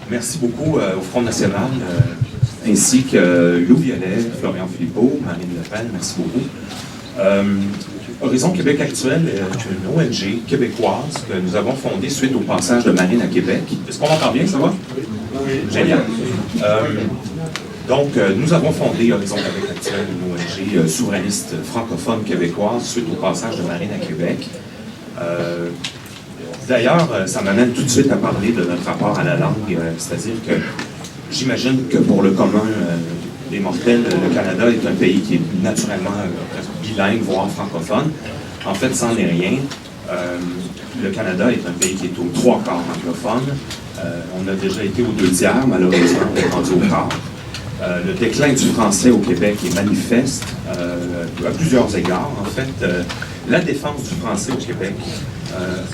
Merci beaucoup au Front National, ainsi que Lou Violet, Florian Philippot, Marine Le Pen, merci beaucoup. Horizon Québec Actuel est une ONG québécoise que nous avons fondée suite au passage de Marine à Québec. Est-ce qu'on m'entend bien, ça va? Oui. Génial. Donc, nous avons fondé Horizon Québec Actuel, une ONG souverainiste francophone québécoise suite au passage de Marine à Québec. D'ailleurs, ça m'amène tout de suite à parler de notre rapport à la langue, c'est-à-dire que j'imagine que pour le commun des mortels, le Canada est un pays qui est naturellement bilingue, voire francophone. En fait, c'en est rien. Le Canada est un pays qui est aux 3 quarts anglophone. On a déjà été aux 2 tiers, malheureusement, on est rendu au quart. Le déclin du français au Québec est manifeste à plusieurs égards. En fait, la défense du français au Québec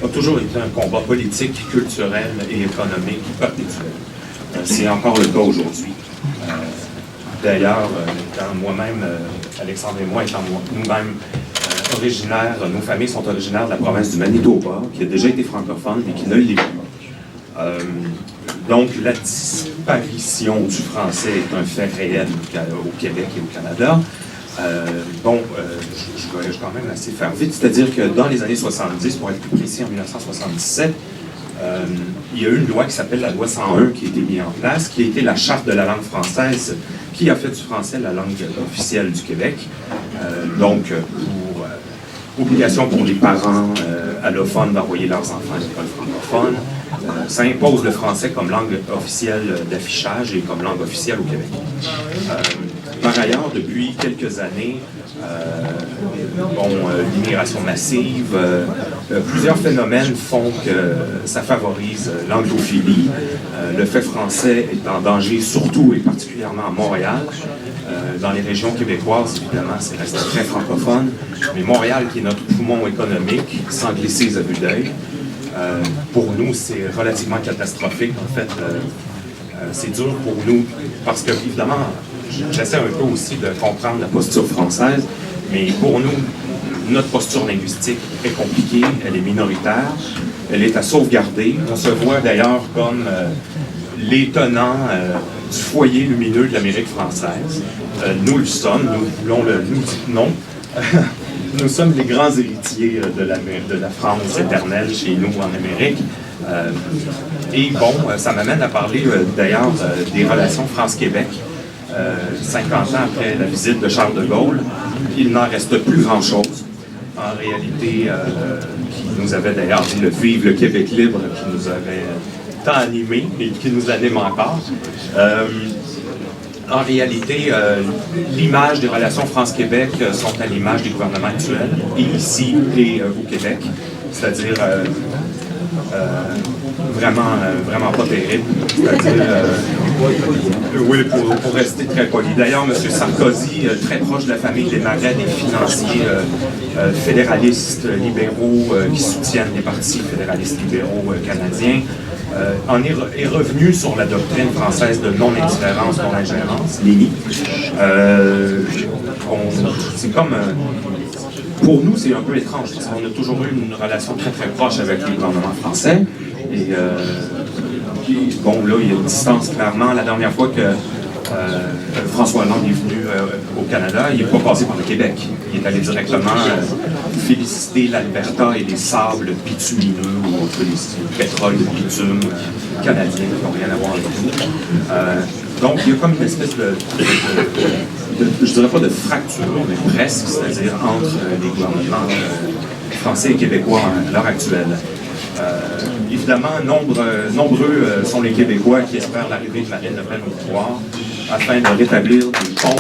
a toujours été un combat politique, culturel et économique perpétuel. C'est encore le cas aujourd'hui. D'ailleurs, moi-même, Alexandre et moi étant nous-mêmes originaires, nos familles sont originaires de la province du Manitoba, qui a déjà été francophone et qui ne l'est plus. Donc, la disparition du français est un fait réel au Québec et au Canada. Je vais quand même assez faire vite, c'est-à-dire que dans les années 70, pour être plus précis, en 1977, il y a eu une loi qui s'appelle la loi 101 qui a été mise en place, qui a été la charte de la langue française, qui a fait du français la langue officielle du Québec. Obligation pour les parents allophones d'envoyer leurs enfants à l'école francophone. Ça impose le français comme langue officielle d'affichage et comme langue officielle au Québec. Par ailleurs, depuis quelques années, l'immigration massive, plusieurs phénomènes font que ça favorise l'anglophilie. Le fait français est en danger, surtout et particulièrement à Montréal. Dans les régions québécoises, évidemment, c'est resté très francophone. Mais Montréal, qui est notre poumon économique, s'anglicise à vue d'œil. Pour nous, c'est relativement catastrophique. En fait, c'est dur pour nous parce que, évidemment, j'essaie un peu aussi de comprendre la posture française, mais pour nous, notre posture linguistique est compliquée, elle est minoritaire, elle est à sauvegarder. On se voit d'ailleurs comme les tenants du foyer lumineux de l'Amérique française. Nous le sommes, nous voulons nous non. Nous sommes les grands héritiers de la France éternelle chez nous en Amérique. Ça m'amène à parler d'ailleurs des relations France-Québec. 50 ans après la visite de Charles de Gaulle, il n'en reste plus grand-chose. En réalité, qui nous avait d'ailleurs dit le « Vive le Québec libre » qui nous avait tant animés et qui nous anime encore. En réalité, l'image des relations France-Québec sont à l'image des gouvernements actuels, et ici et au Québec, c'est-à-dire vraiment pas terrible. C'est-à-dire, oui, pour rester très poli. D'ailleurs, M. Sarkozy, très proche de la famille des Marais, des financiers fédéralistes libéraux qui soutiennent les partis fédéralistes libéraux canadiens, est revenu sur la doctrine française de non-indifférence, non-ingérence, l'INI. C'est comme... pour nous, c'est un peu étrange, parce qu'on a toujours eu une relation très très proche avec le gouvernement français. Et là, il y a une distance clairement. La dernière fois que François Hollande est venu au Canada, il n'est pas passé par le Québec. Il est allé directement féliciter l'Alberta et les sables bitumineux, ou le pétrole de bitume canadien qui n'ont rien à voir avec nous. Donc, il y a comme une espèce je dirais pas de fracture, mais presque, c'est-à-dire entre les gouvernements français et québécois à l'heure actuelle. Évidemment, nombreux sont les Québécois qui espèrent l'arrivée de Marine Le Pen au pouvoir afin de rétablir des ponts